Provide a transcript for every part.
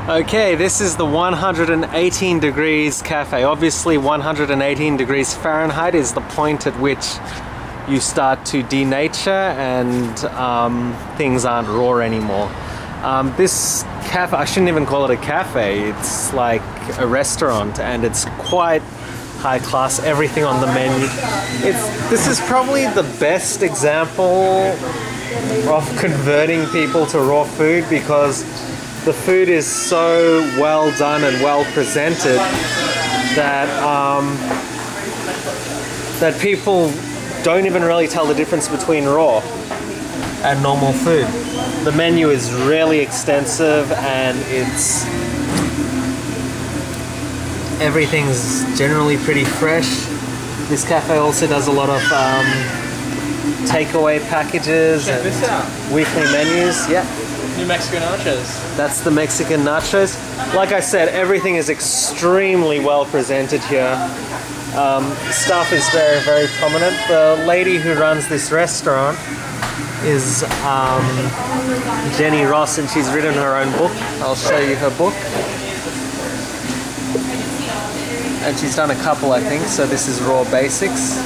Okay, this is the 118 degrees cafe. Obviously 118 degrees Fahrenheit is the point at which you start to denature and things aren't raw anymore. This cafe, I shouldn't even call it a cafe, it's like a restaurant, and it's quite high class, everything on the menu. This is probably the best example of converting people to raw food, because the food is so well done and well presented that that people don't even really tell the difference between raw and normal food. The menu is really extensive, and everything's generally pretty fresh. This cafe also does a lot of takeaway packages and weekly menus. Yeah. New Mexican nachos. That's the Mexican nachos. Like I said, everything is extremely well presented here. Staff is very, very prominent. The lady who runs this restaurant is Jenny Ross, and she's written her own book. I'll show you her book. And she's done a couple, I think, so this is Raw Basics.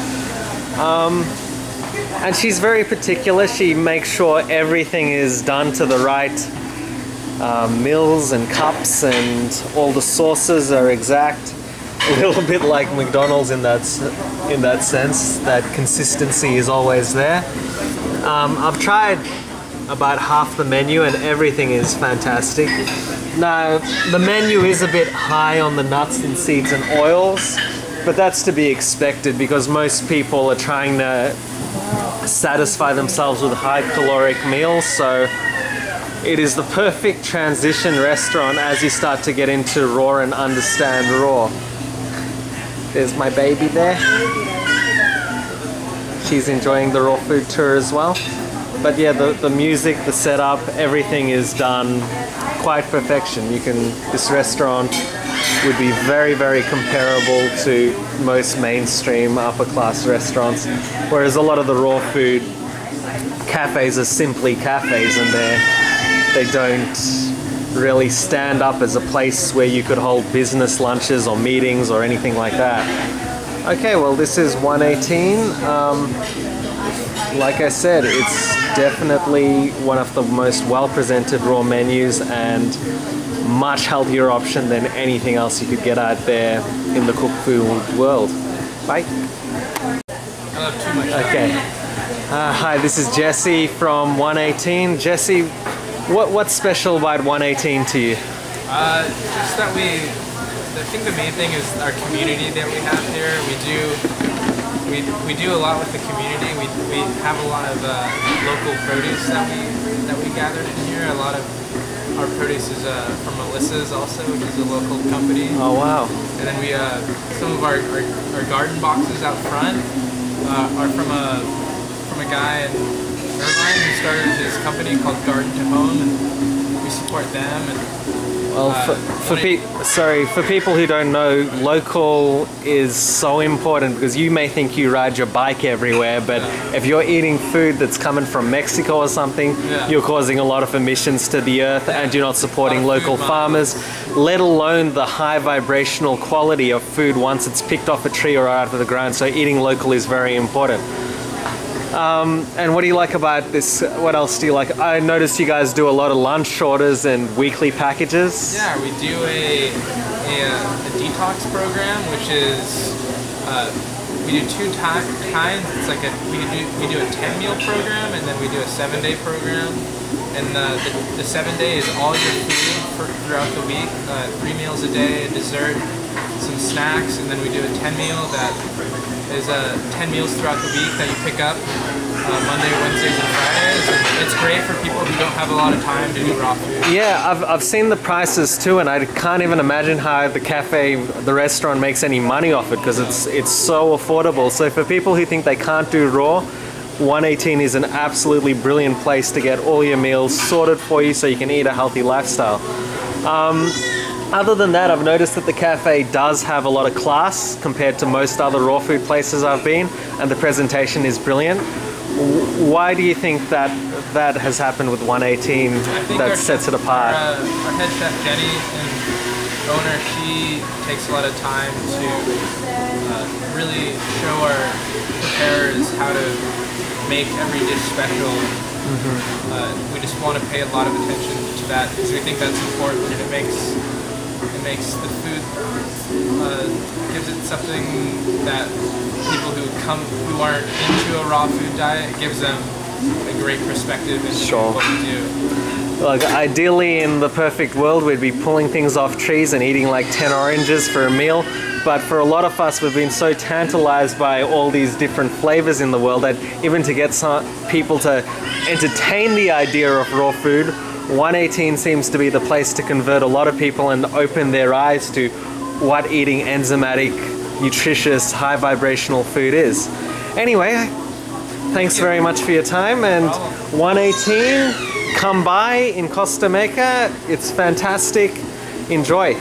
And she's very particular. She makes sure everything is done to the right mils and cups, and all the sauces are exact. A little bit like McDonald's in that sense. That consistency is always there. I've tried about half the menu, and everything is fantastic. Now, the menu is a bit high on the nuts and seeds and oils, but that's to be expected because most people are trying to satisfy themselves with high caloric meals, so it is the perfect transition restaurant as you start to get into raw and understand raw. There's my baby there. She's enjoying the raw food tour as well. But yeah, the music, the setup, everything is done quite perfection. This restaurant would be very, very comparable to most mainstream upper class restaurants, whereas a lot of the raw food cafes are simply cafes, and they don't really stand up as a place where you could hold business lunches or meetings or anything like that. Okay, well, this is 118. Like I said, it's definitely one of the most well-presented raw menus and much healthier option than anything else you could get out there in the cooked food world. Bye. Okay. Hi, this is Jesse from 118. Jesse, what's special about 118 to you? Just that I think the main thing is our community that we have here. We do a lot with the community. We have a lot of local produce that we gathered in here. A lot of our produce is from Melissa's also, which is a local company. Oh wow! And then some of our garden boxes out front are from a guy in Irvine who started his company called Garden to Home, and we support them. And well, for people who don't know, local is so important, because you may think you ride your bike everywhere, but if you're eating food that's coming from Mexico or something, you're causing a lot of emissions to the earth, and you're not supporting local farmers, let alone the high vibrational quality of food once it's picked off a tree or out of the ground. So eating local is very important. And what do you like about this? What else do you like? I noticed you guys do a lot of lunch orders and weekly packages. Yeah, we do a detox program, which is we do two kinds. It's like we do a 10-meal program, and then we do a 7-day program. And the 7-day is all your food throughout the week, 3 meals a day, a dessert, some snacks, and then we do a 10-meal that is 10 meals throughout the week that you pick up Monday, Wednesdays, and Fridays. And it's great for people who don't have a lot of time to do raw food. Yeah, I've seen the prices too, and I can't even imagine how the restaurant makes any money off it, because it's so affordable. So for people who think they can't do raw, 118 is an absolutely brilliant place to get all your meals sorted for you so you can eat a healthy lifestyle. Other than that, I've noticed that the cafe does have a lot of class compared to most other raw food places I've been, and the presentation is brilliant. Why do you think that that has happened with 118 that sets it apart? Our head chef Jenny and owner, she takes a lot of time to really show our preparers how to make every dish special. We just want to pay a lot of attention to that because we think that's important. It makes the food, gives it something that people who aren't into a raw food diet, gives them a great perspective into what we do. Look, ideally in the perfect world we'd be pulling things off trees and eating like 10 oranges for a meal, but for a lot of us we've been so tantalized by all these different flavors in the world that even to get some people to entertain the idea of raw food, 118 seems to be the place to convert a lot of people and open their eyes to what eating enzymatic, nutritious, high vibrational food is. Anyway, thanks very much for your time, and 118, come by in Costa Meca. It's fantastic. Enjoy.